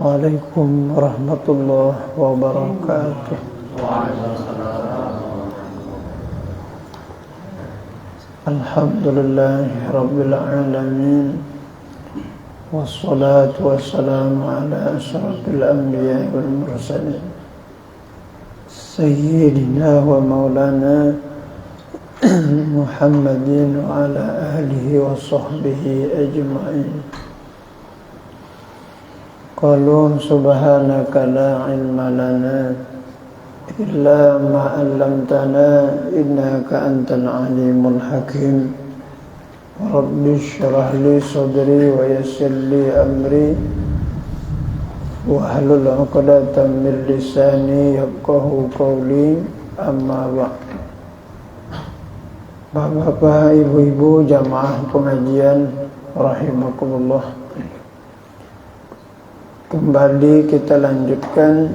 Assalamualaikum warahmatullahi wabarakatuh. Alhamdulillahi rabbil alamin. Wassalatu wassalamu ala asyrafil anbiya'i wal mursalin Sayyidina wa maulana Muhammadin wa ala alihi wa sahbihi ajma'in. Qalu subhanaka la ilma lana illa ma 'allamtana innaka antal alimul hakim. Rabbi shrah li sadri wa yassir li amri wahlul 'uqdatam min lisani yafqahu qawli. Amma ba'd. Bapak-bapak, ibu-ibu, jamaah pengajian rahimakumullah. Kembali kita lanjutkan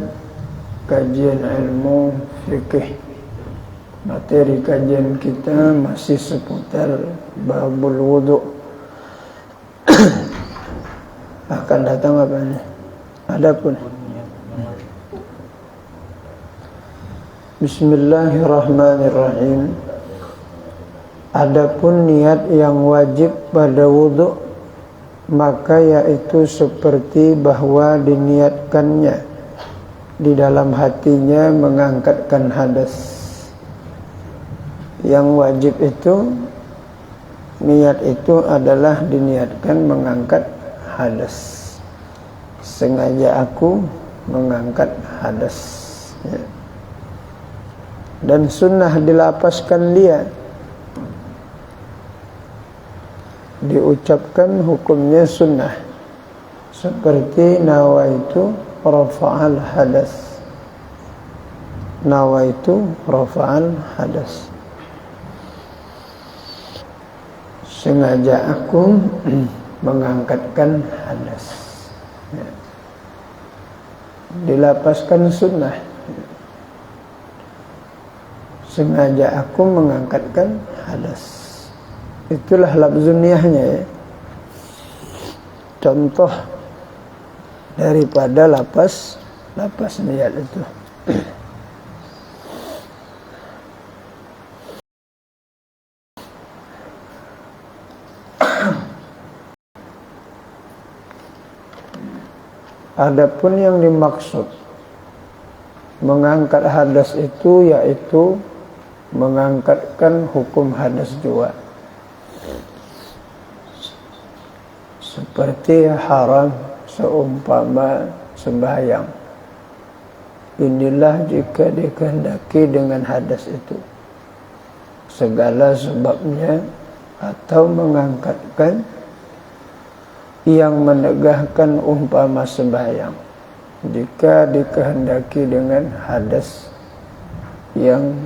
kajian ilmu fikih. Materi kajian kita masih seputar babul wudu. Akan datang apa ini? Adapun Bismillahirrahmanirrahim. Adapun niat yang wajib pada wudu, maka yaitu seperti bahwa diniatkannya di dalam hatinya mengangkatkan hadas. Yang wajib itu, niat itu adalah diniatkan mengangkat hadas. Sengaja aku mengangkat hadas, ya. Dan sunnah dilapaskan dia, diucapkan hukumnya sunnah, seperti nawaitu rafa'al hadas. Nawaitu rafa'al hadas, sengaja aku mengangkatkan hadas, ya. Dilapaskan sunnah, sengaja aku mengangkatkan hadas. Itulah lafzuniyahnya, ya. Contoh daripada lapas niat itu. Adapun yang dimaksud mengangkat hadas itu yaitu mengangkatkan hukum hadas juga. Seperti haram seumpama sembahyang. Inilah jika dikehendaki dengan hadas itu segala sebabnya, atau mengangkatkan yang menegahkan umpama sembahyang jika dikehendaki dengan hadas yang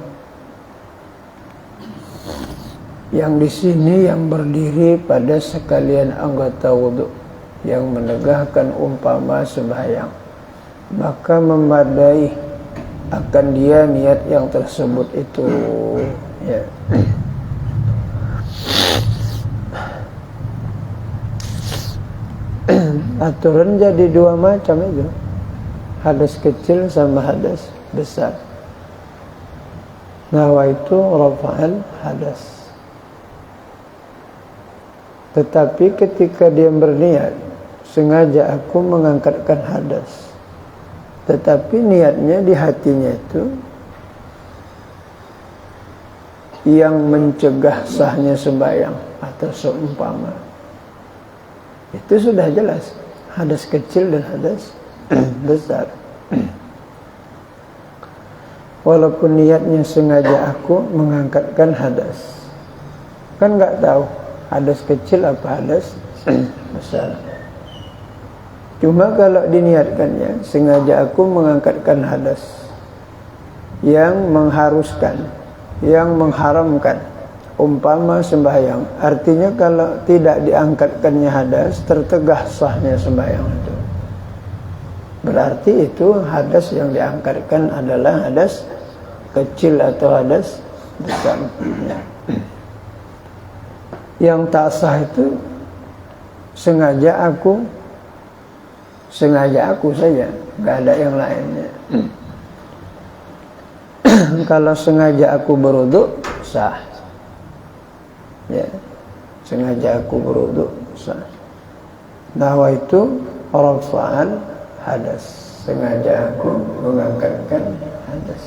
di sini yang berdiri pada sekalian anggota wudu, yang menegahkan umpama sembahyang, maka memadai akan dia niat yang tersebut itu, ya. Aturan jadi dua macam itu, hadas kecil sama hadas besar. Nawaitu rafa'al hadas. Tetapi ketika dia berniat, sengaja aku mengangkatkan hadas, tetapi niatnya di hatinya itu yang mencegah sahnya sembahyang atau seumpama, itu sudah jelas hadas kecil dan hadas besar. Walaupun niatnya sengaja aku mengangkatkan hadas, kan nggak tahu hadas kecil apa hadas besar. Cuma kalau diniatkannya sengaja aku mengangkatkan hadas yang mengharuskan, yang mengharamkan umpama sembahyang, artinya kalau tidak diangkatkannya hadas, tertegah sahnya sembahyang itu. Berarti itu hadas yang diangkatkan adalah hadas kecil atau hadas besar, ya. Yang tak sah itu sengaja aku sengaja aku saja, nggak ada yang lainnya. Kalau sengaja aku berwudu sah. Ya, sengaja aku berwudu sah. Nawaitu rafa'al hadas, sengaja aku mengangkatkan hadas.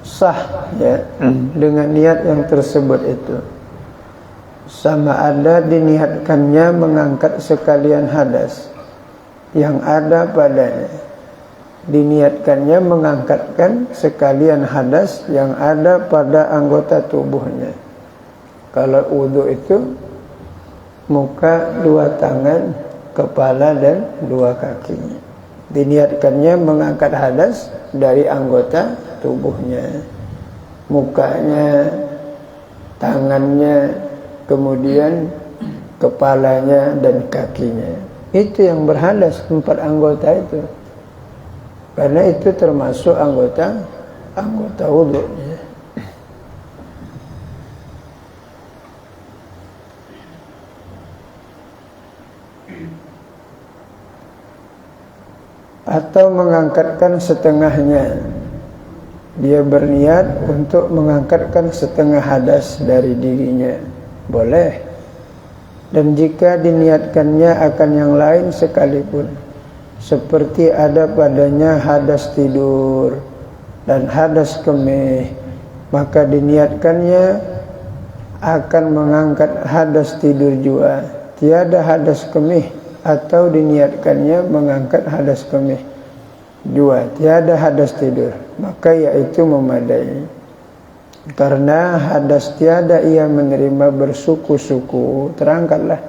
Sah ya dengan niat yang tersebut itu. Sama ada diniatkannya mengangkat sekalian hadas yang ada padanya, diniatkannya mengangkatkan sekalian hadas yang ada pada anggota tubuhnya. Kalau wudu itu muka, dua tangan, kepala dan dua kakinya. Diniatkannya mengangkat hadas dari anggota tubuhnya, mukanya, tangannya, kemudian kepalanya dan kakinya. Itu yang berhadas, 4 anggota itu. Karena itu termasuk anggota wudu. Atau mengangkatkan setengahnya. Dia berniat untuk mengangkatkan setengah hadas dari dirinya. Boleh. Dan jika diniatkannya akan yang lain sekalipun, seperti ada padanya hadas tidur dan hadas kemih, maka diniatkannya akan mengangkat hadas tidur juga. Tiada hadas kemih, atau diniatkannya mengangkat hadas kemih juga, tiada hadas tidur, maka yaitu memadai. Karena hadas tiada ia menerima bersuku-suku, terangkatlah,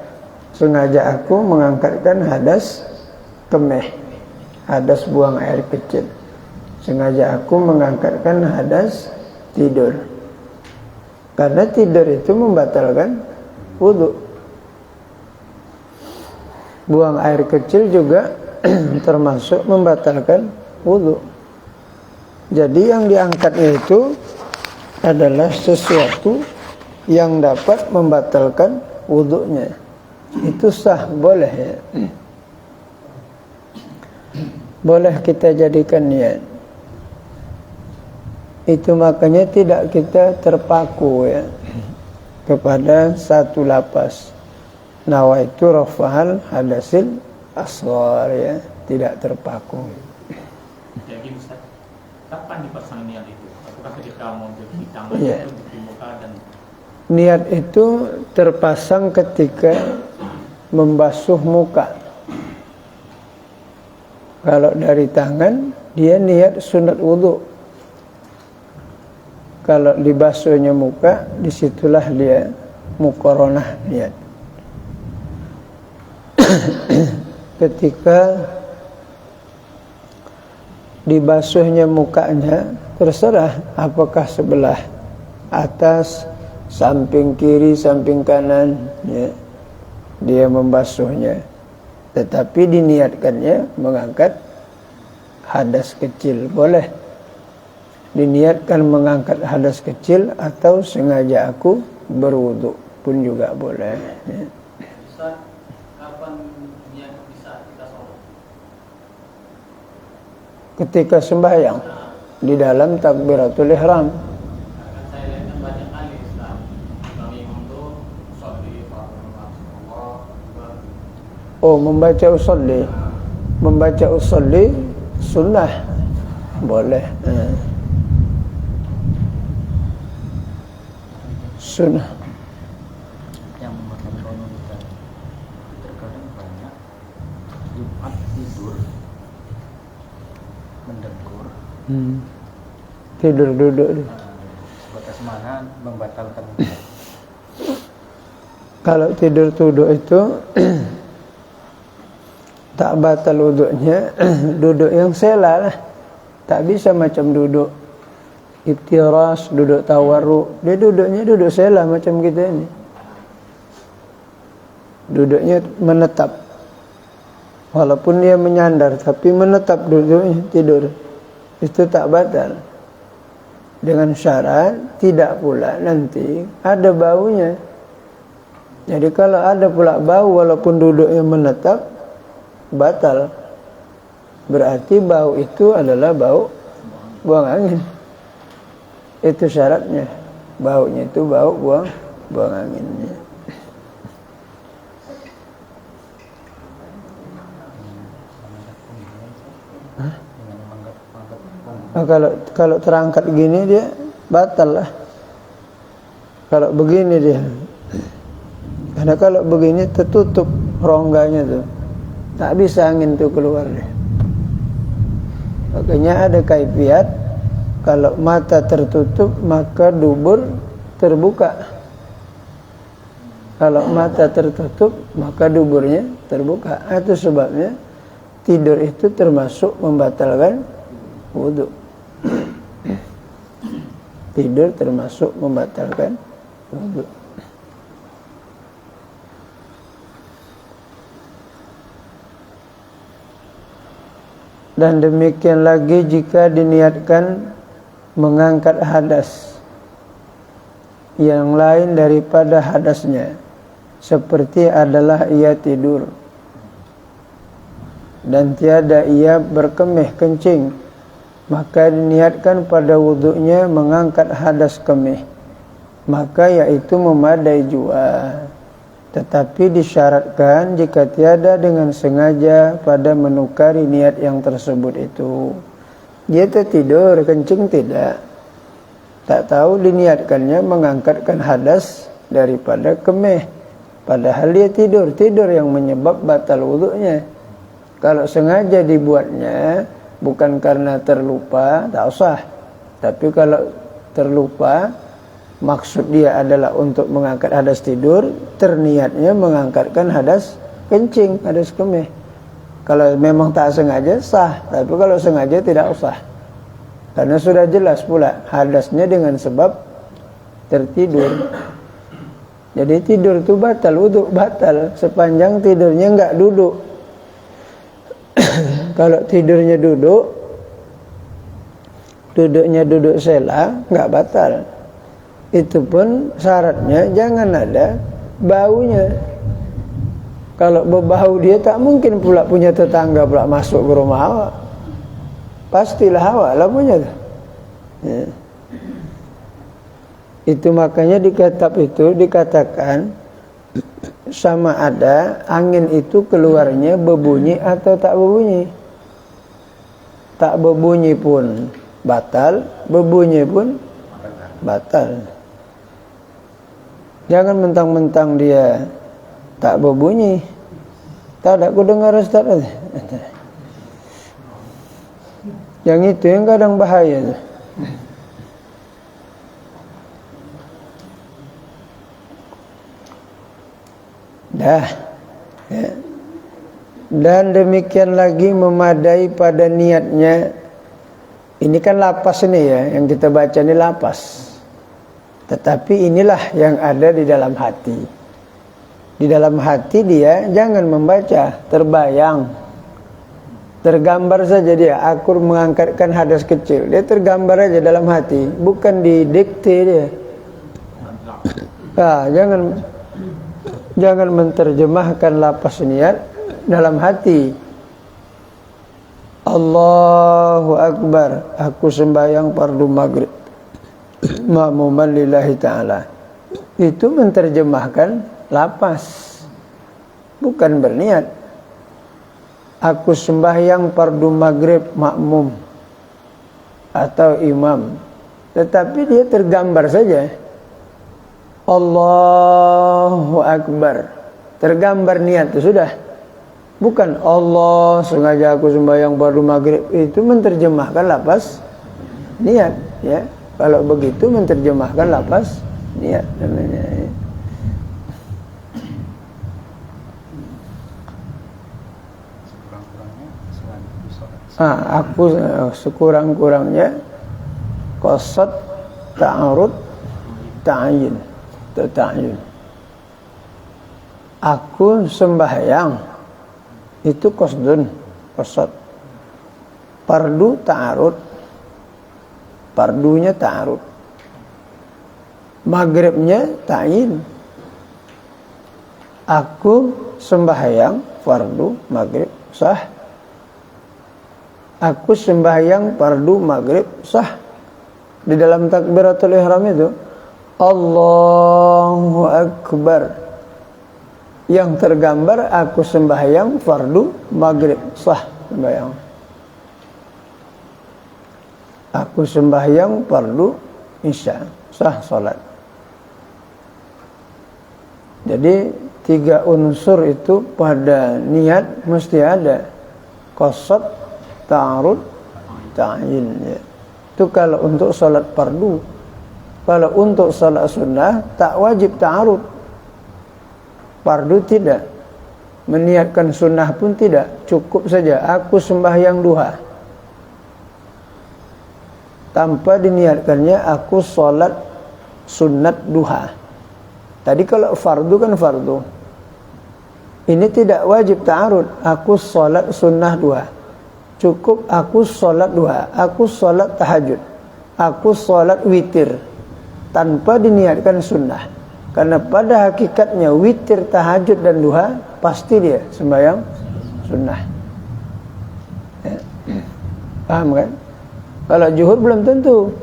sengaja aku mengangkatkan hadas kemih, hadas buang air kecil. Sengaja aku mengangkatkan hadas tidur. Karena tidur itu membatalkan wudu. Buang air kecil juga termasuk membatalkan wudu. Jadi yang diangkatnya itu adalah sesuatu yang dapat membatalkan wudunya. Itu sah, boleh ya. Boleh kita jadikan niat. Itu makanya tidak kita terpaku ya kepada satu lapas. Nawaitu rafa'al hadasil asghar ya, tidak terpaku. Jadi Ustaz, kapan dipasang niat itu? Apakah ketika mau di tangan Ya. itu di muka dan Niat itu terpasang ketika membasuh muka. Kalau dari tangan, dia niat sunat wudu. Kalau dibasuhnya muka, disitulah dia muqaranah niat. Ketika dibasuhnya mukanya, terserah apakah sebelah atas, samping kiri, samping kanan ya, dia membasuhnya. Tetapi diniatkannya mengangkat hadas kecil, boleh. Diniatkan mengangkat hadas kecil atau sengaja aku berwudu pun juga boleh ya. Ustaz, kapan niat bisa kita sholat? Ketika sembahyang di dalam takbiratul ihram. Kan saya lihat kan banyak kali Ustaz, kalau imam itu sholli Allah. Oh, membaca usolli. Membaca usolli sunnah boleh. Sunnah. Yang mengatakan kita terkadang banyak Jumat tidur mendekur Tidur duduk. sebatas mana membatalkan Kalau tidur duduk itu tak batal wuduknya. Duduk yang sela lah. Tak bisa macam duduk iftiras, duduk tawarruk. Dia duduknya duduk sela macam kita ini. Duduknya menetap. Walaupun dia menyandar, tapi menetap duduknya, tidur. Itu tak batal. Dengan syarat tidak pula nanti ada baunya. Jadi kalau ada pula bau walaupun duduknya menetap, batal. Berarti bau itu adalah bau buang angin. Itu syaratnya. Baunya itu bau buang anginnya. Nah, kalau terangkat gini dia batal lah. Kalau begini dia, karena kalau begini tertutup rongganya tuh, tak bisa angin tuh keluar deh. Makanya ada kaifiat, kalau mata tertutup maka dubur terbuka. Kalau mata tertutup maka duburnya terbuka. Itu sebabnya tidur itu termasuk membatalkan wudu. Tidur termasuk membatalkan wudu. Dan demikian lagi jika diniatkan mengangkat hadas yang lain daripada hadasnya, seperti adalah ia tidur dan tiada ia berkemih kencing, maka diniatkan pada wudunya mengangkat hadas kemih, maka yaitu memadai jua. Tetapi disyaratkan jika tiada dengan sengaja pada menukari niat yang tersebut itu. Dia tertidur, kencing tidak. Tak tahu diniatkannya mengangkatkan hadas daripada kemih. Padahal dia tidur yang menyebab batal wudunya. Kalau sengaja dibuatnya bukan karena terlupa, tak usah. Tapi kalau terlupa, maksud dia adalah untuk mengangkat hadas tidur, terniatnya mengangkatkan hadas kencing, hadas kemih. Kalau memang tak sengaja sah, tapi kalau sengaja tidak usah. Karena sudah jelas pula hadasnya dengan sebab tertidur. Jadi tidur itu batal, wudu batal sepanjang tidurnya enggak duduk. Kalau tidurnya duduknya duduk sela, enggak batal. Itu pun syaratnya jangan ada baunya. Kalau berbau dia tak mungkin pula punya tetangga pula masuk ke rumah awak. Pastilah awak lah punya tu. Ya. Itu makanya di kitab itu dikatakan sama ada angin itu keluarnya berbunyi atau tak berbunyi. Tak berbunyi pun batal, berbunyi pun batal. Jangan mentang-mentang dia tak berbunyi. Tak ada aku dengar Ustaz. Yang itu yang kadang bahaya. Dah. Ya. Dan demikian lagi memadai pada niatnya. Ini kan lapas ini ya, yang kita baca ini lapas. Tetapi inilah yang ada di dalam hati. Di dalam hati dia jangan membaca, terbayang. Tergambar saja dia, aku mengangkatkan hadas kecil. Dia tergambar aja dalam hati, bukan didikte dia. Nah, jangan menterjemahkan lapas niat dalam hati. Allahu Akbar, aku sembahyang fardu maghrib ma'muman lillahi ta'ala. Itu menterjemahkan lapas, bukan berniat. Aku sembahyang fardu maghrib makmum atau imam, tetapi dia tergambar saja. Allahu Akbar, tergambar niat itu sudah. Bukan Allah sengaja aku sembahyang fardu maghrib, itu menterjemahkan lapas niat ya. Kalau begitu menterjemahkan lapas niat namanya. Aku sekurang-kurangnya qasad ta'arud ta'yin. Aku sembahyang itu qasdun, qasad. Fardu ta'arud, fardunya ta'arud. Maghribnya ta'yin. Aku sembahyang fardu maghrib sah. Aku sembahyang fardu maghrib sah. Di dalam takbiratul ihram itu Allahu Akbar, yang tergambar aku sembahyang fardu maghrib sah sembahyang. Aku sembahyang fardu isya sah salat. Jadi 3 unsur itu pada niat mesti ada. Qasad, ta'arud, ta'yin, ya. Itu kalau untuk salat fardu. Kalau untuk salat sunnah tak wajib ta'arud. Fardu tidak. Meniatkan sunnah pun tidak. Cukup saja aku sembahyang duha. Tanpa diniatkannya aku salat sunat duha. Tadi kalau fardu kan fardu. Ini tidak wajib ta'arud. Aku salat sunnah duha. Cukup aku salat duha, aku salat tahajud, aku salat witir, tanpa diniatkan sunnah. Karena pada hakikatnya witir, tahajud dan duha pasti dia sembahyang sunnah. Ya. Paham kan? Kalau zuhur belum tentu,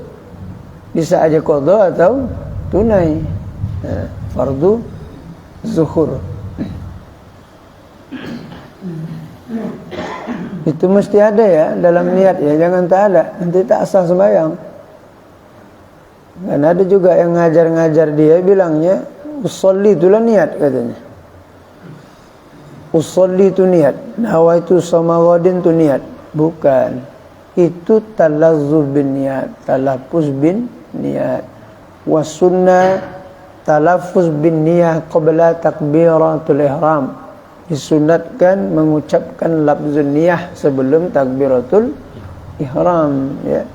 bisa aja qadha atau tunai. Ya. Fardu zuhur. Itu mesti ada ya dalam niat ya, jangan tak ada, nanti tak sah sembahyang. Dan ada juga yang ngajar-ngajar dia bilangnya usolli itulah niat katanya. Usolli itu niat, nawaitu samawadin itu niat. Bukan. Itu talazzuz bin niat, talaffuz bin niat. Wasunnah talaffuz bin niat qabla takbiratul ihram. Disunatkan mengucapkan lafzun niyah sebelum takbiratul ihram, ya.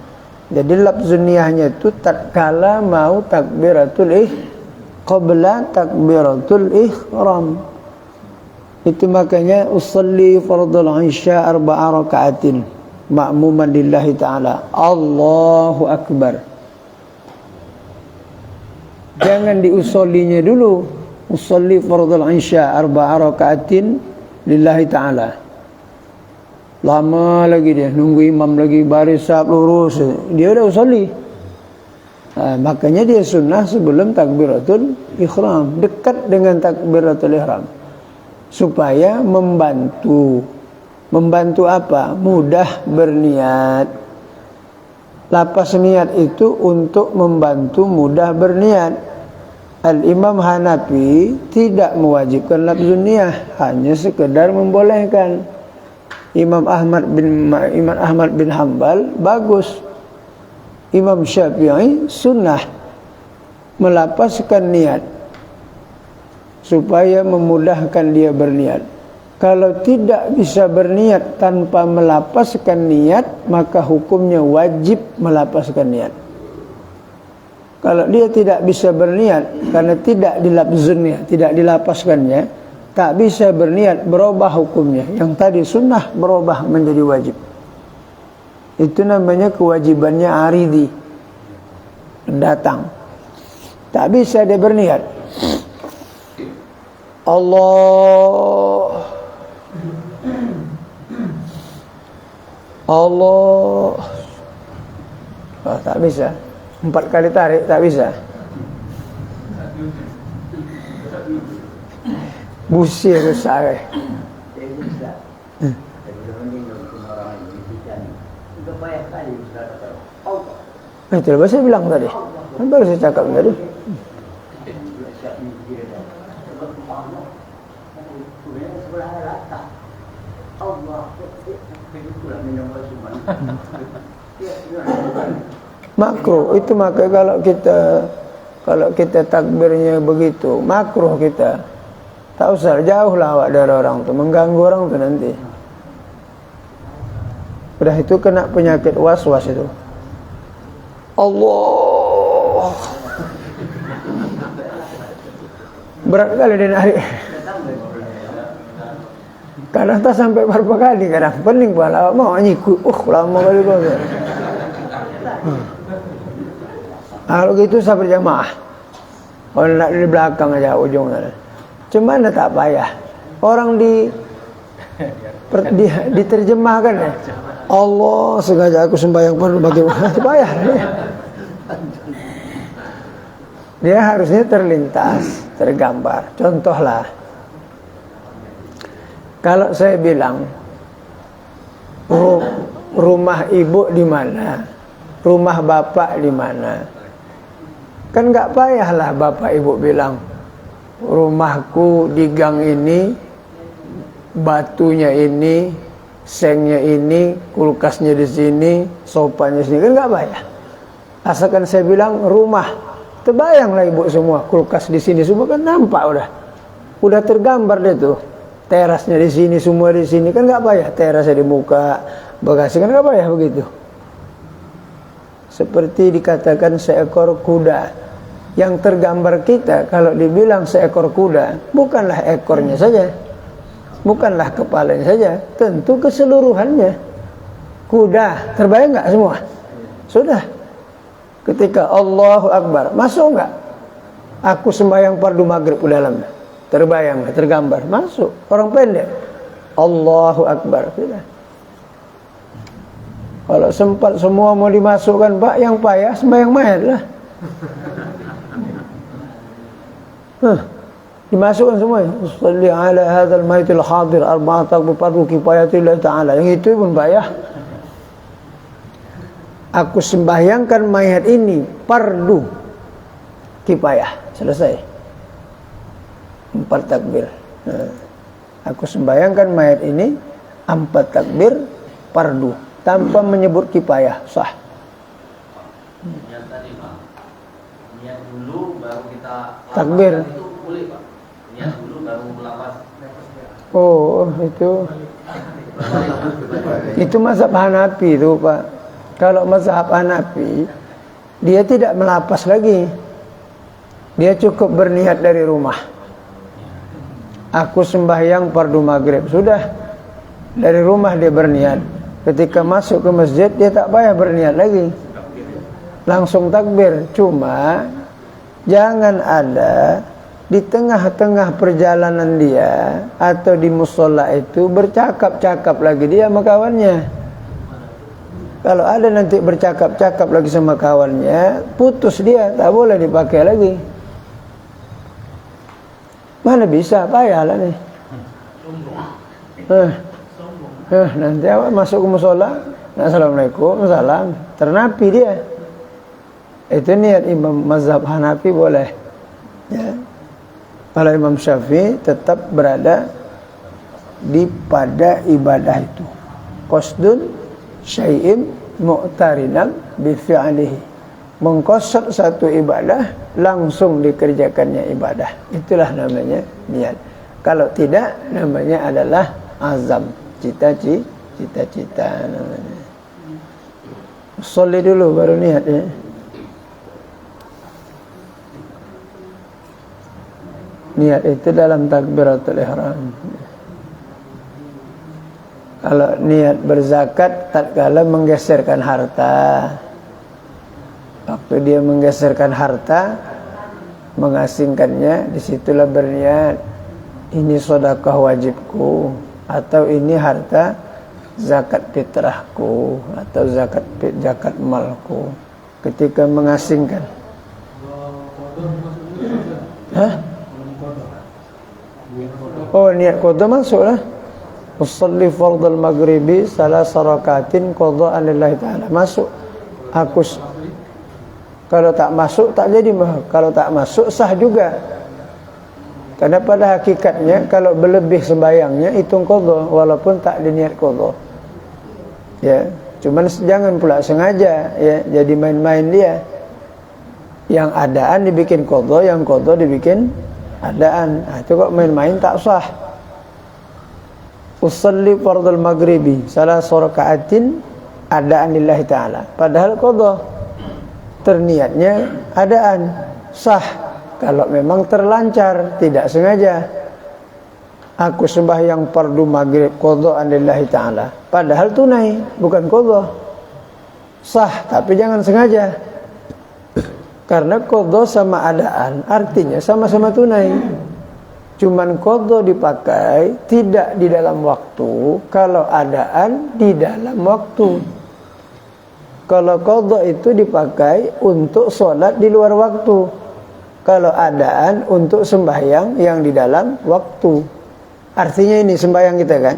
Jadi lafzun niyahnya itu tatkala mau takbiratul qabla takbiratul ihram. Itu makanya usolli fardul isya 4 rakaatin ma'muman lillahi ta'ala. Allahu Akbar. Jangan diusollinya dulu. Usolli fardul isya 4 rakaatin lillahi ta'ala. Lama lagi dia nunggu imam lagi baris saf lurus, dia udah usolli. Makanya dia sunnah sebelum takbiratul ihram, dekat dengan takbiratul ihram, supaya membantu apa? Mudah berniat. Lapas niat itu untuk membantu mudah berniat. Al-Imam Hanafi tidak mewajibkan lafzun niyah, hanya sekedar membolehkan. Imam Ahmad bin Hanbal bagus. Imam Syafi'i sunnah melapaskan niat supaya memudahkan dia berniat. Kalau tidak bisa berniat tanpa melapaskan niat, maka hukumnya wajib melapaskan niat. Kalau dia tidak bisa berniat karena tidak dilafzunnya, tidak dilapaskannya, tak bisa berniat, berubah hukumnya. Yang tadi sunnah berubah menjadi wajib. Itu namanya kewajibannya aridi, mendatang. Tak bisa dia berniat. Allah Oh, tak bisa. 4 kali tarik tak bisa. Busi rusak. Itu apa saya bilang tadi? Baru saya cakap tadi. Makruh itu, maka kalau kita takbirnya begitu makruh kita. Tak usah jauhlah awak dari orang tu, mengganggu orang tu nanti. Udah itu kena penyakit was-was itu. Allah. Berat kali dia narik. Kadang tak sampai berapa kali, kadang pening pula awak mau nyikut. Lama kali kau. Kalau gitu saya berjamaah. Kalau nak di belakang aja ujungnya. Cuman tak payah. Orang diterjemahkan ya. Allah sengaja aku sembahyang fardu bagaimana? Payah. Dia harusnya terlintas, tergambar. Contohlah, kalau saya bilang rumah ibu di mana, rumah bapak di mana, kan nggak payahlah bapak ibu bilang rumahku di gang ini, batunya ini, sengnya ini, kulkasnya di sini, sopanya di sini, kan nggak payah. Asalkan saya bilang rumah. Terbayanglah ibu semua, kulkas di sini semua kan nampak udah tergambar deh tuh. Terasnya di sini, semua di sini, kan nggak payah. Terasnya di muka, bagasi kan nggak payah begitu. Seperti dikatakan seekor kuda, yang tergambar kita kalau dibilang seekor kuda, bukanlah ekornya saja, bukanlah kepalanya saja, tentu keseluruhannya. Kuda, terbayang nggak semua? Sudah. Ketika Allahu Akbar, masuk enggak? Aku sembahyang fardu maghrib di dalamnya. Terbayang, tergambar, masuk. Orang pendek. Allahu Akbar, sudah. Kalau sempat semua mau dimasukkan, Pak, yang payah sembahyang mayat lah. Dimasukkan semuanya. Shalli ala hadzal maitil hadir arba'at takbir fardu kifayatillah ta'ala. Yang itu pun payah. Aku sembahyangkan mayat ini fardu kifayah. Selesai. 4 takbir. Aku sembahyangkan mayat ini 4 takbir fardu tanpa menyebut kifayah, sah. Yang tadi Pak, niat dulu baru kita Takbir. itu boleh Pak. Niat dulu baru lapas. Oh, itu mazhab Hanafi itu, Pak. Kalau mazhab Hanafi, dia tidak melapas lagi. Dia cukup berniat dari rumah. Aku sembahyang fardu maghrib. Sudah. Dari rumah dia berniat. Ketika masuk ke masjid, dia tak payah berniat lagi. Langsung takbir. Cuma, jangan ada di tengah-tengah perjalanan dia atau di musola itu bercakap-cakap lagi dia sama kawannya. Kalau ada nanti bercakap-cakap lagi sama kawannya, putus dia, tak boleh dipakai lagi. Mana bisa, payahlah nih. Nanti awak masuk ke musola, assalamualaikum, salam, ternapi dia. Itu niat Imam mazhab Hanafi boleh. Ya. Kalau Imam Syafi'i tetap berada pada ibadah itu. Qasdun syai'in mu'tarinan bifi'alihi, mengqasad satu ibadah langsung dikerjakannya ibadah, itulah namanya niat. Kalau tidak, namanya adalah azam, cita-cita namanya. Sholli dulu baru niat ya. Niat itu dalam takbiratul ihram. Kalau niat berzakat tatkala menggeserkan harta, waktu dia menggeserkan harta, mengasingkannya, disitulah berniat ini sedekah wajibku, atau ini harta zakat fitrahku, atau zakat malku. Ketika mengasingkan, oh niat qada masuklah. Usalli fardal maghribi salasa rakatin qada'an lillahi ta'ala. Masuk. Kalau tak masuk tak jadi mah. Kalau tak masuk sah juga. Karena pada hakikatnya kalau berlebih sembayangnya hitung qada walaupun tak diniat qada. Ya, cuman jangan pula sengaja ya jadi main-main dia. Yang adaan dibikin qada, yang qada dibikin adaan. Nah, itu kok main-main tak sah. Usalli fardal maghribi salasa rakaatin adaan lillahi ta'ala. Padahal qada terniatnya adaan, sah kalau memang terlancar, tidak sengaja. Aku sembahyang fardu maghrib qada'an lillahi ta'ala, padahal tunai, bukan qada. Sah, tapi jangan sengaja. Karena qada sama adaan artinya sama-sama tunai. Cuman qadha dipakai tidak di dalam waktu kalau adaan di dalam waktu. Kalau qadha itu dipakai untuk sholat di luar waktu. Kalau adaan untuk sembahyang yang di dalam waktu. Artinya ini sembahyang kita kan,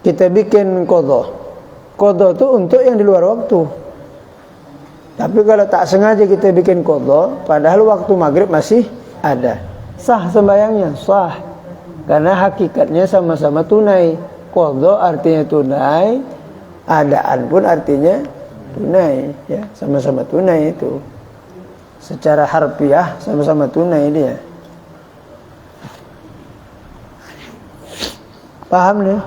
kita bikin qadha. Qadha itu untuk yang di luar waktu. Tapi kalau tak sengaja kita bikin qadha, padahal waktu maghrib masih ada, sah sembahyangnya, sah. Karena hakikatnya sama-sama tunai. Qadha artinya tunai, adaan pun artinya tunai, ya, sama-sama tunai itu. Secara harfiah sama-sama tunai dia. Paham nih?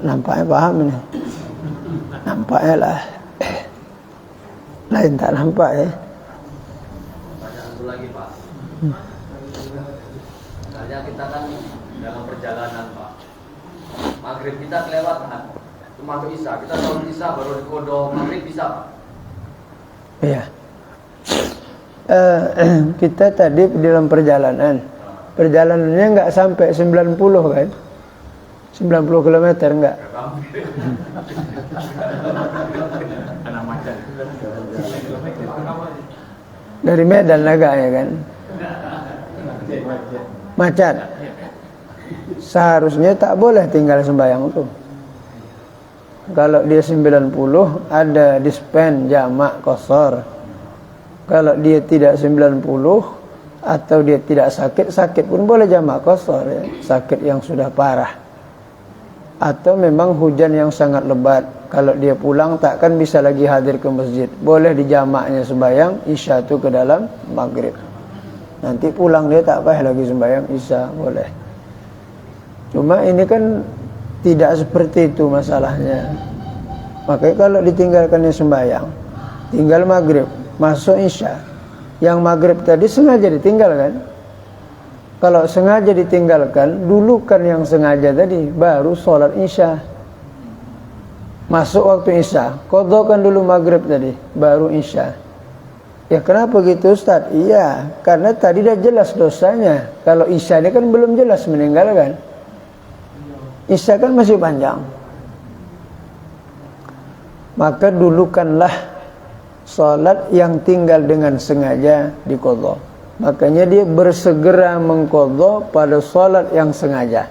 Nampaknya paham nih. Nampaknya lah. Lain tak nampak ya. Tanya satu lagi Pak. Misalnya kita kan dalam perjalanan Pak, maghrib kita kelewatan, itu masuk isya, kita sholat isya baru dikodok maghrib bisa Pak? Iya. Kita tadi di dalam perjalanan, perjalanannya nggak sampai 90 kan, 90 km enggak. Karena macet. Dari Medan agaknya kan, macet. Seharusnya tak boleh tinggal sembahyang itu. Kalau dia 90 ada dispen jamak qashar. Kalau dia tidak 90 atau dia tidak sakit pun boleh jamak qashar ya. Sakit yang sudah parah. Atau memang hujan yang sangat lebat. Kalau dia pulang takkan bisa lagi hadir ke masjid. Boleh dijamaknya sembahyang isya itu ke dalam maghrib. Nanti pulang dia tak payah lagi sembahyang isya, boleh. Cuma ini kan tidak seperti itu masalahnya. Makanya kalau ditinggalkannya sembahyang, tinggal maghrib, masuk isya. Yang maghrib tadi sengaja ditinggalkan. Kalau sengaja ditinggalkan, dulukan yang sengaja tadi, baru sholat isya. Masuk waktu isya, qadhakan dulu maghrib tadi, baru isya. Ya kenapa gitu Ustaz? Iya, karena tadi dah jelas dosanya. Kalau isya ini kan belum jelas meninggalkan. Isya kan masih panjang. Maka dulukanlah sholat yang tinggal dengan sengaja diqadha. Makanya dia bersegera mengqadha pada sholat yang sengaja.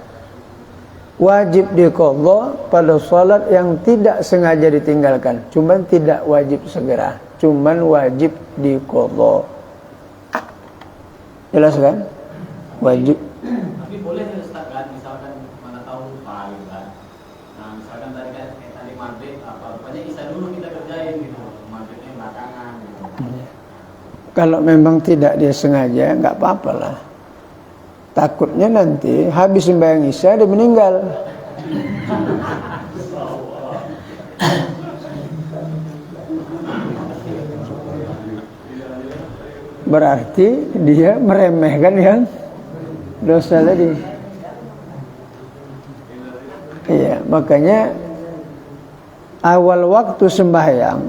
Wajib diqadha pada sholat yang tidak sengaja ditinggalkan. Cuman tidak wajib segera. Cuman wajib diqadha. Jelas kan? Wajib. Tapi boleh ya Ustaz kan, misalkan mana tahu lupa gitu kan. Nah misalkan tadi kan tadi maghrib apa rupanya isya dulu kita kerjain gitu, maghribnya belakangan gitu. Kalau memang tidak dia sengaja, nggak apa-apa lah. Takutnya nanti habis sembahyang isya dia meninggal. Berarti dia meremehkan yang dosa tadi. Iya, makanya awal waktu sembahyang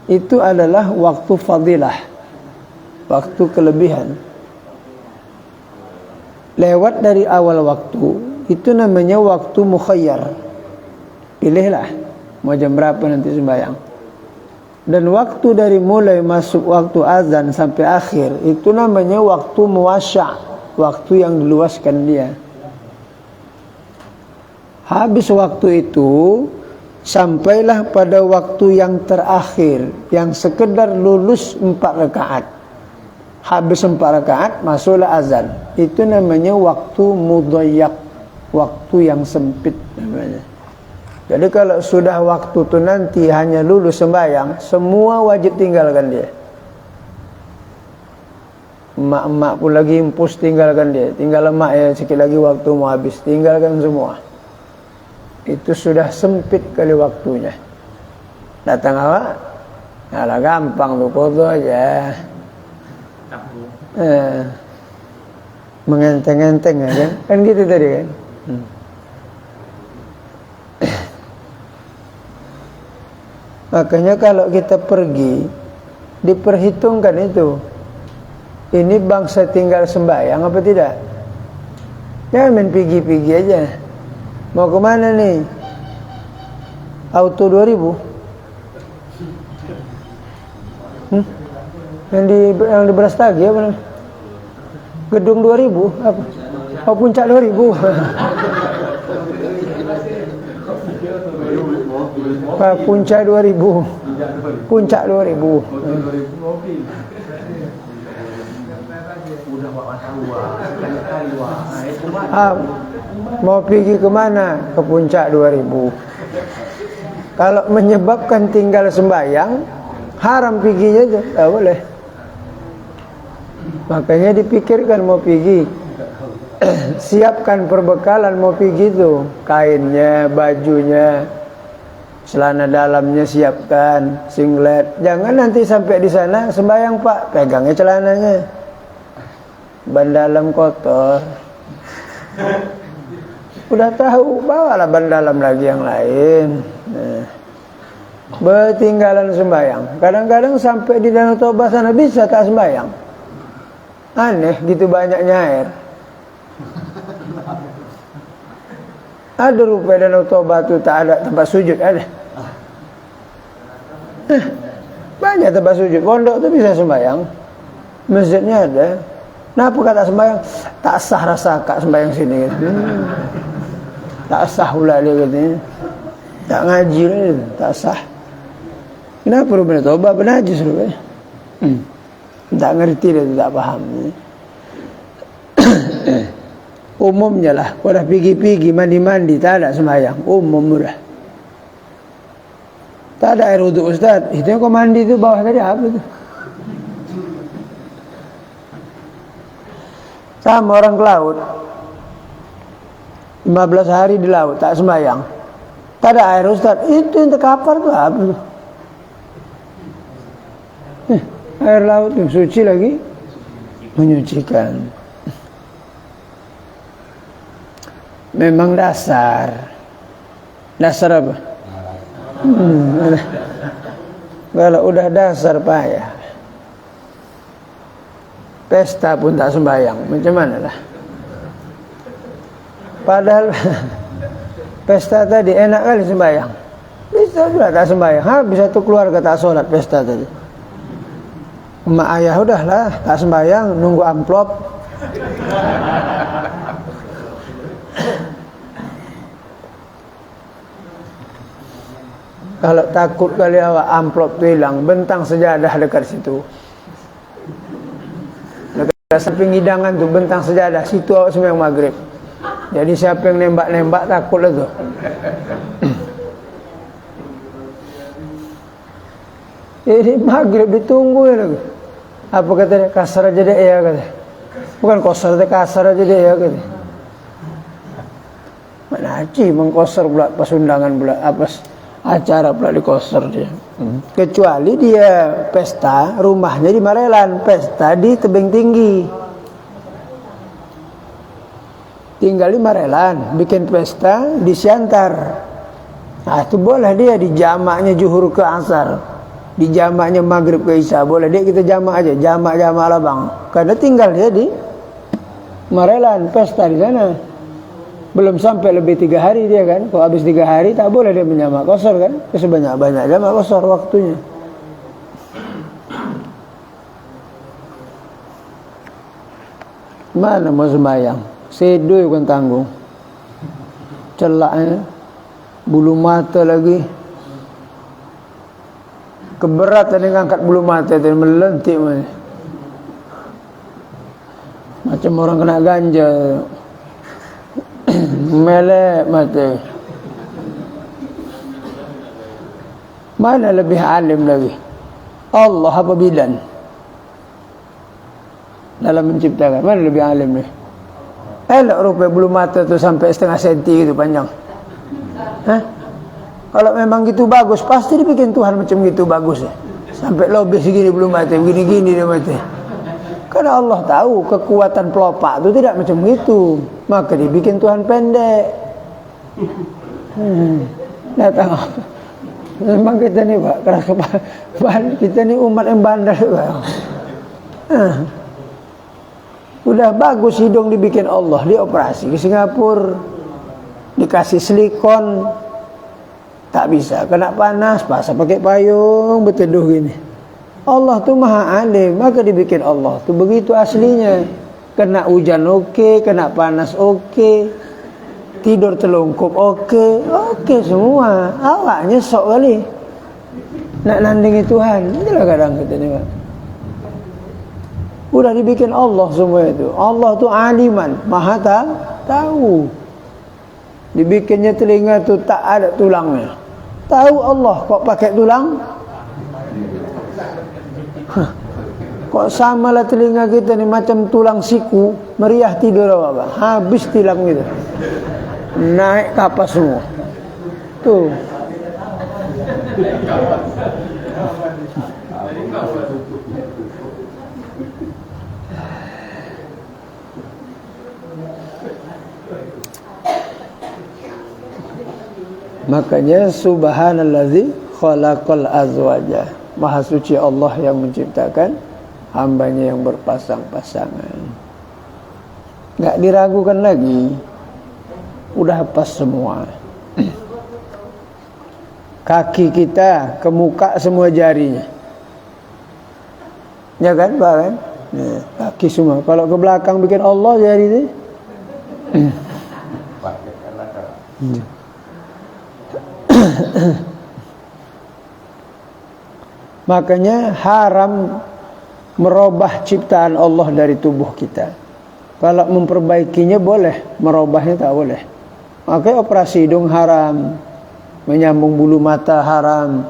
itu adalah waktu fadilah, waktu kelebihan. Lewat dari awal waktu itu namanya waktu mukhayyar. Pilihlah mau jam berapa nanti sembahyang. Dan waktu dari mulai masuk waktu azan sampai akhir itu namanya waktu muwasya', waktu yang diluaskan dia. Habis waktu itu sampailah pada waktu yang terakhir, yang sekedar lulus 4 rakaat. Habis 4 rakaat masuklah azan. Itu namanya waktu mudayyak, waktu yang sempit namanya. Jadi kalau sudah waktu itu nanti hanya lulus sembahyang, semua wajib tinggalkan dia. Emak-emak pun lagi impus tinggalkan dia. Tinggal emak ya, sikit lagi waktu mau habis, tinggalkan semua. Itu sudah sempit kali waktunya. Datang awak, alah gampang tuh qadha aja. Mengenteng-enteng ya kan? Kan gitu tadi kan? Makanya kalau kita pergi, diperhitungkan itu. ini bangsa tinggal sembahyang apa tidak? Jangan main pigi-pigi aja. Mau kemana nih? Auto 2000? Yang di Brastagi apa namanya? Gedung 2000 apa? Oh, Puncak 2000. Puncak 2000. Puncak 2000. Mau pergi kemana? Ke Puncak 2000. Kalau menyebabkan tinggal sembahyang, haram piginya aja, tak boleh. Makanya dipikirkan mau pergi. Siapkan perbekalan mau pergi itu, kainnya, bajunya, celana dalamnya siapkan, singlet. Jangan nanti sampai di sana sembahyang Pak, pegangnya celananya, ban dalam kotor. Udah tahu, bawalah ban dalam lagi yang lain. Nah, bertinggalan sembahyang. Kadang-kadang sampai di Danau Toba sana bisa tak sembahyang. Aneh gitu banyaknya air. Ada rupa Danau Toba itu tak ada tempat sujud, ada. Banyak tempat sujud. Pondok itu bisa sembahyang. Masjidnya ada. Kenapa kata sembahyang? Tak sah rasa kak sembahyang sini. Tak sah pula dia katanya. Tak ngaji dia, tak sah. Kenapa rupanya Toba penajis rupanya? Tak ngerti dia, tak paham. Umumnya lah, kalau dah pergi-pergi mandi-mandi tak ada sembahyang, umum mudah. Tak ada air wuduk Ustaz. Itu yang kau mandi tu bawah tadi apa tu? Sama orang ke laut, 15 hari di laut tak sembahyang, tak ada air Ustaz. Itu yang terkapar tu apa tu? Air laut yang suci lagi menyucikan. Memang dasar apa? Kalau udah dasar payah. Pesta pun tak sembahyang, macam mana lah? Padahal pesta tadi enak kali sembahyang, bisa juga tak sembahyang. Habis satu keluarga tak sholat pesta tadi. Emak ayah udahlah tak sembahyang, nunggu amplop. Kalau takut kali awak amplop tu hilang, bentang sejadah dekat situ. Dekat samping hidangan tu bentang sejadah, situ awak sembahyang maghrib. Jadi siapa yang nembak-nembak takutlah tu. Jadi maghrib ditunggu ya lagi. Apa kata dia? Kasar aja deh ya kata. Bukan kosar, dia kasar aja deh ya kata. Mana haji mengkosar pula pas undangan pula, apa acara pula dikosar dia. Kecuali dia pesta, rumahnya di Marelan, pesta di Tebing Tinggi. Tinggal di Marelan, bikin pesta di Siantar. Nah itu boleh dia di jamaknya zuhur ke asar, di jamaknya maghrib ke isya, boleh dia kita jamak aja, jamak lah bang. Karena tinggal dia di Marelan, pesta di sana. Belum sampai lebih 3 hari dia kan. Kalau habis 3 hari tak boleh dia menjamak kosor kan. Sebanyak-banyak jamak kosor waktunya. Mana mau sembahyang? Sedoy kan tanggung. Celaknya, bulu mata lagi. Keberatan yang angkat bulu mata itu melentik mana. Macam orang kena ganja. Melek mata. Mana lebih alim lagi? Allah apa bidan? Dalam menciptakan, mana lebih alim ni? Elok rupa bulu mata tu sampai 0,5 senti gitu panjang. Hah? Kalau memang gitu bagus, pasti dibikin Tuhan macam gitu bagus ya. Sampai lebih segini bulu mata, begini-gini dia mata. Karena Allah tahu kekuatan pelopak itu tidak macam itu, maka dibikin Tuhan pendek. Datang. Memang kita ni Pak, keras kepala. Kita ni umat yang bandel juga. Udah bagus hidung dibikin Allah, dioperasi ke Singapura, dikasih silikon, tak bisa, kena panas, pasang pakai payung, berteduh gini. Allah tuh maha alim, maka dibikin Allah tuh begitu aslinya. Kena hujan oke, kena panas oke, tidur telungkup oke semua. Awaknya sok kali nak nandingi Tuhan. Itulah kadang kita ni, Pak. Udah dibikin Allah semua itu. Allah tu aliman, maha tahu. Dibikinnya telinga tu tak ada tulangnya. Tahu Allah kok pakai tulang? Kok samalah telinga kita ni macam tulang siku, meriah tidur apa? Habis tilam gitu. Naik kapas semua. Tuh. Makanya subhanallazi khalaqal azwaja. Maha suci Allah yang menciptakan hambanya yang berpasang-pasangan. Enggak diragukan lagi. Udah pas semua. Kaki kita ke muka semua jarinya. Ya kan, Pak kan? Ya, kaki semua. Kalau ke belakang bikin Allah jari itu. Makanya haram merubah ciptaan Allah dari tubuh kita. Kalau memperbaikinya boleh, merubahnya tak boleh. Makanya operasi hidung haram, menyambung bulu mata haram,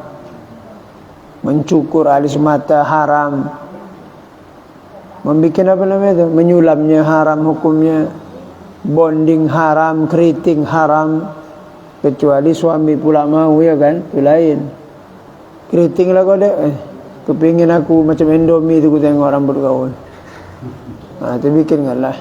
mencukur alis mata haram, membikin apa namanya itu, menyulamnya haram hukumnya, bonding haram, keriting haram, kecuali suami pula mau, ya kan, itu lain. Keriting lah kau dek, kepingin aku macam Indomie tu, aku tengok rambut kau. Nah, tu bikin kan lah.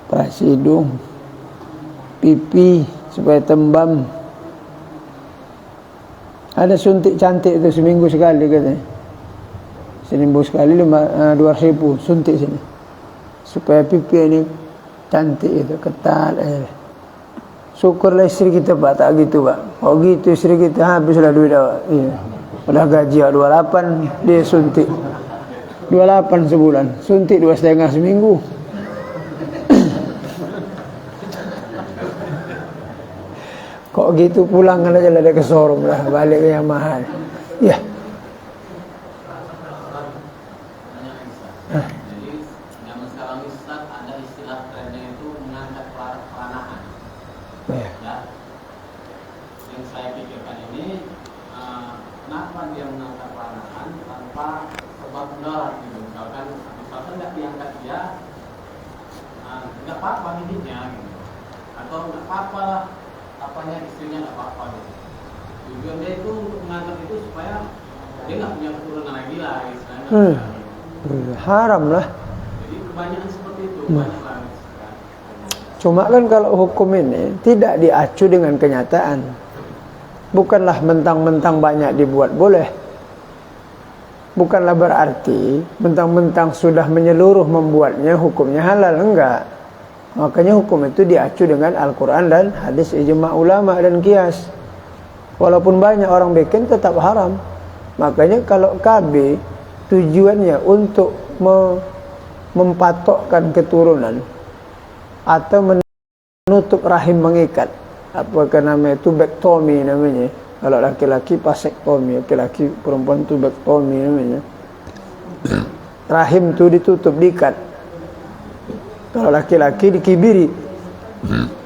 Operasi hidung, pipi supaya tembam. Ada suntik cantik tu seminggu sekali katanya. Seminggu sekali 200,000 suntik sini. Supaya pipi ini cantik itu, ketat. Syukurlah isteri kita, Pak, tak gitu, Pak. Oh gitu isteri kita, habislah duit awak. Iya. Udah gaji 28, dia suntik 28 sebulan, suntik 2,5 seminggu. Kok gitu pulang kan aja ada ke showroom lah, balik ke yang mahal. Ya. Jadi zaman sekarang Ustaz ada istilah trennya itu mengangkat peranahan. Ya. Ya. Yang saya pikirkan ini, kenapa dia mengangkat peranahan tanpa sebab mudarat gitu. Misalkan nggak diangkat dia, nggak apa-apa hidupnya gitu. Atau nggak apa-apa lah, apanya istrinya nggak apa-apa gitu. Tujuan dia itu untuk mengangkat itu supaya dia nggak punya keturunan lagi lah istilahnya. Haram lah. Jadi kebanyakan seperti itu, banyak lah. Cuma kan kalau hukum ini tidak diacu dengan kenyataan. Bukanlah mentang-mentang banyak dibuat boleh. Bukanlah berarti mentang-mentang sudah menyeluruh membuatnya hukumnya halal, enggak. Makanya hukum itu diacu dengan Al-Quran dan hadis ijma' ulama dan qiyas. Walaupun banyak orang bikin tetap haram. Makanya kalau KB tujuannya untuk mempatokkan keturunan atau menutup rahim mengikat, apakah namanya tubektomi namanya. Kalau laki-laki vasektomi, laki-laki perempuan tubektomi namanya. Rahim tu ditutup, diikat. Kalau laki-laki dikibiri,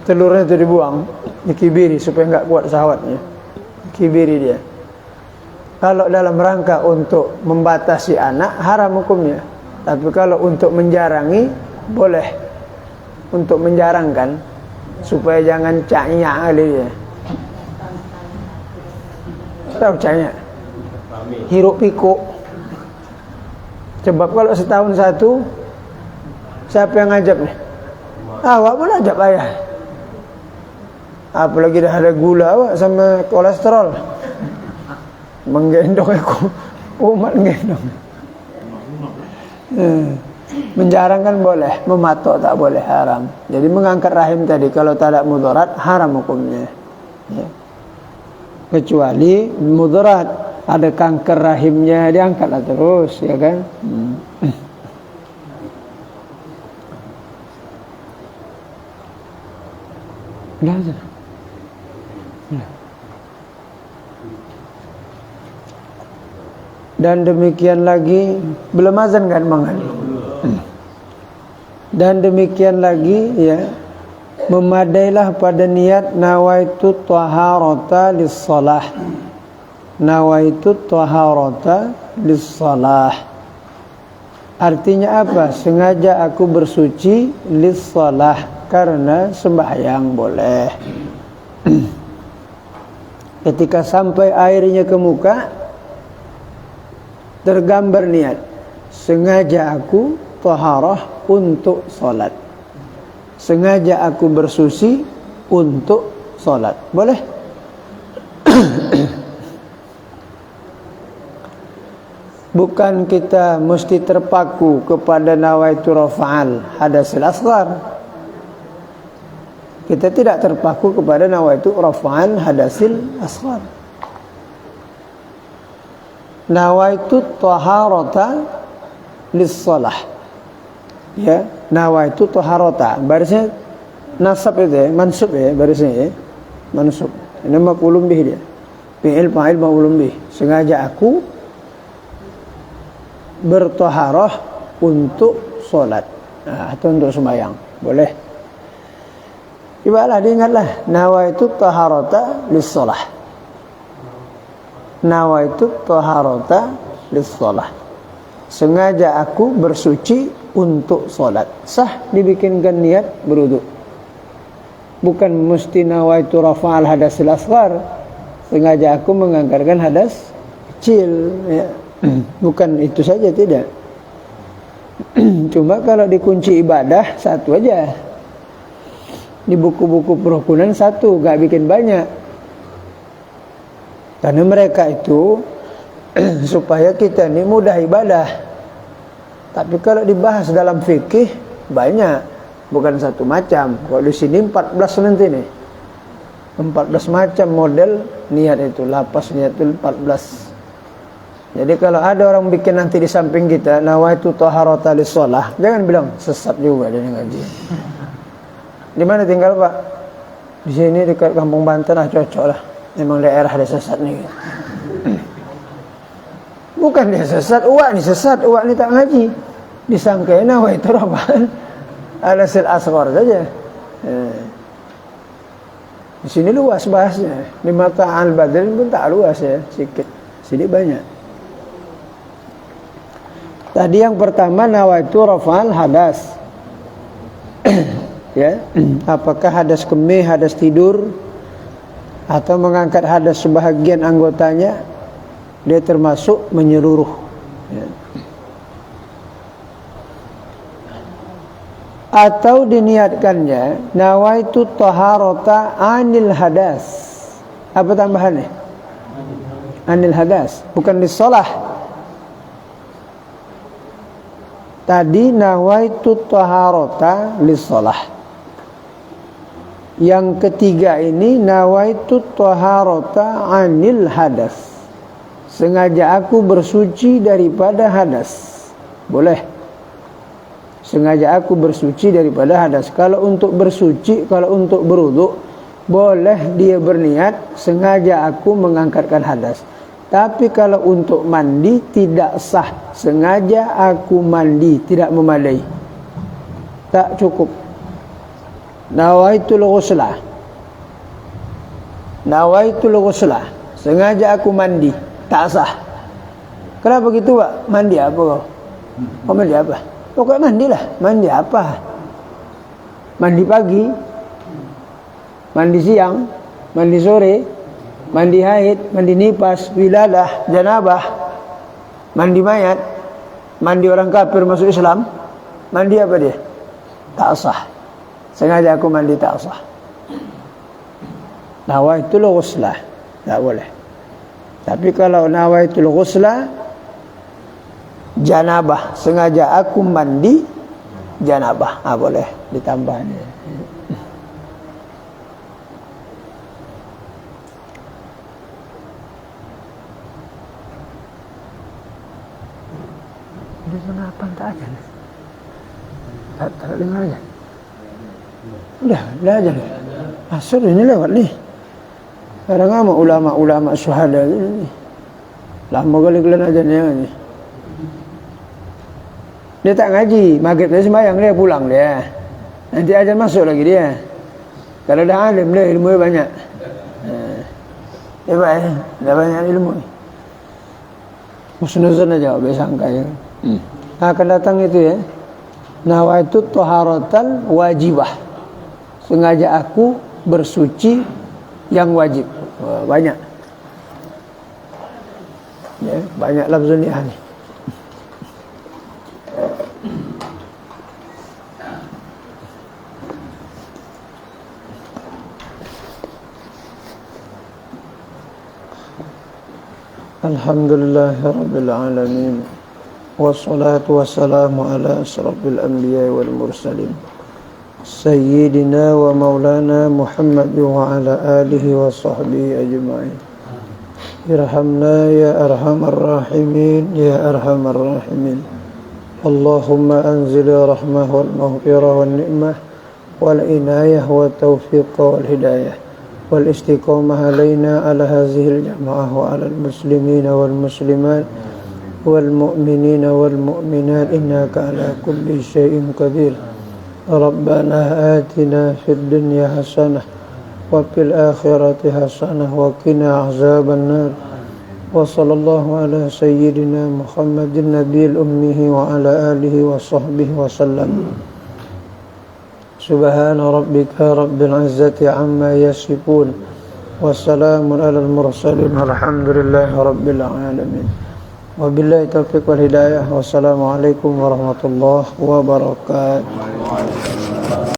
telurnya itu dibuang, dikibiri supaya enggak kuat sahwatnya, kibiri dia. Kalau dalam rangka untuk membatasi anak, haram hukumnya. Tapi kalau untuk menjarangi, boleh. Untuk menjarangkan, supaya jangan caknya kali dia. Tahu caknya? Hiruk pikuk. Sebab kalau setahun satu, siapa yang ngajak nih? Awak pun ajak ayah. Apalagi dah ada gula Pak, sama kolesterol. Menggendong aku umat gendong. Menjarang kan boleh, mematok tak boleh, haram. Jadi mengangkat rahim tadi kalau tak ada mudarat haram hukumnya. Ya. Kecuali mudarat, ada kanker rahimnya diangkatlah terus, ya kan? Udah aja. Dan demikian lagi, belum azan kan Bang? Dan demikian lagi ya, memadailah pada niat nawaitu taharata lis-shalah. Nawaitu taharata lis-shalah. Artinya apa? Sengaja aku bersuci lis-shalah, karena sembahyang boleh. Ketika sampai airnya ke muka, tergambar niat, sengaja aku taharah untuk solat, sengaja aku bersuci untuk solat, boleh? Bukan kita mesti terpaku kepada nawaitu rafa'al hadasil asghar. Kita tidak terpaku kepada nawaitu rafa'al hadasil asghar. Nawaitu taharata lis-shalah. Ya, nawaitu taharata. Barisnya nasab itu ya, mansub ya, barisnya ya. Mansub. Ini maf'ulun bih dia. Fi'il fa'il maf'ulun bih. Sengaja aku bertaharah untuk solat, atau untuk sembahyang, boleh. Cobalah diingatlah, nawaitu taharata lis-shalah. Nawaitu taharata lis-shalah. Sengaja aku bersuci untuk solat. Sah dibikinkan niat berwudu. Bukan mesti nawaitu rafa'al hadasil asghar. Sengaja aku mengangkarkan hadas kecil, ya. Bukan itu saja, tidak. Cuma kalau dikunci ibadah satu aja. Di buku-buku perukunan satu, gak bikin banyak. Karena mereka itu supaya kita ini mudah ibadah. Tapi kalau dibahas dalam fikih banyak, bukan satu macam. Kalau di sini 14 nanti nih. 14 macam model niat itu, lapas niat itu 14. Jadi kalau ada orang bikin nanti di samping kita nawaitu taharata lis-shalah, jangan bilang sesat juga dia ngaji. Di mana tinggal Pak? Di sini dekat Kampung Banten, cocok lah. Memang daerah ada sesat nih. Bukan dia sesat, uak ni sesat, uak ni tak ngaji. Disangka nawaitu rafa'al hadasil asghar saja. Di sini luas bahasnya. Di mata Al-Badrin pun tak luas ya, sedikit. Sini banyak. Tadi yang pertama nawaitu rafa'al hadas. Ya, apakah hadas kemih, hadas tidur, atau mengangkat hadas sebahagian anggotanya, dia termasuk menyeluruh. Ya. Atau diniatkannya nawaitu taharata anil hadas. Apa tambahannya? Anil hadas, bukan lis-shalah. Tadi nawaitu taharata lis-shalah. Yang ketiga ini nawaitu taharata anil hadas. Sengaja aku bersuci daripada hadas. Boleh. Sengaja aku bersuci daripada hadas. Kalau untuk bersuci, kalau untuk berwudu, boleh dia berniat sengaja aku mengangkatkan hadas. Tapi kalau untuk mandi tidak sah. Sengaja aku mandi, tidak memadai. Tak cukup. Nawaitul ghuslah. Nawaitul ghuslah. Sengaja aku mandi, tak sah. Kenapa gitu Pak? Mandi apa kau? Kau mandi apa? Pokoknya mandilah. Mandi apa? Mandi pagi, mandi siang, mandi sore, mandi haid, mandi nifas, wiladah, janabah, mandi mayat, mandi orang kafir masuk Islam. Mandi apa dia? Tak sah. Sengaja aku mandi tak sah. nawaitul ghuslah, tak boleh. Tapi kalau nawaitul ghuslah janabah, sengaja aku mandi janabah, boleh ditambah. Dia kenapa tak aja? Tak dengar aja. Udah aja. Asal ini lewat nih. Sekarang sama ulama-ulama syuhada ni. Lama kali kalian aja ni. Dia tak ngaji, maghrib dia sembahyang, dia pulang dia. Nanti aja masuk lagi dia. Kalau dah alim dia, ilmu dia banyak. Dia baik, dah banyak ilmu. Husnuzan aja, bersangka ya. Akan datang itu ya. Nawaitu taharatal wajibah. Sengaja aku bersuci yang wajib. Banyak. Ya, banyak lafzul niyah ni. Alhamdulillahirabbil alamin. Wassalatu wassalamu ala asyrafil anbiya'i wal mursalin sayyidina wa maulana Muhammad wa ala alihi wa sahbihi ajma'in. Irhamna ya arhamar rahimin ya arhamar rahimin. Allahumma anzil rahmah wal maghfirah wal ni'mah wal inayah wa taufiq wal hidayah wal istiqamah alaina ala hadhihi al jama'ah wa ala al muslimina wal muslimat والمؤمنين والمؤمنات إنك على كل شيء قدير. ربنا آتنا في الدنيا حسنة وفي الآخرة حسنة وقنا عذاب النار. وصلى الله على سيدنا محمد النبي الأمي وعلى آله وصحبه وسلم. سبحان ربك رب العزة عما يصفون وسلام على المرسلين والحمد لله رب العالمين. Wabillahi taufiq wal hidayah. Wassalamualaikum warahmatullahi wabarakatuh.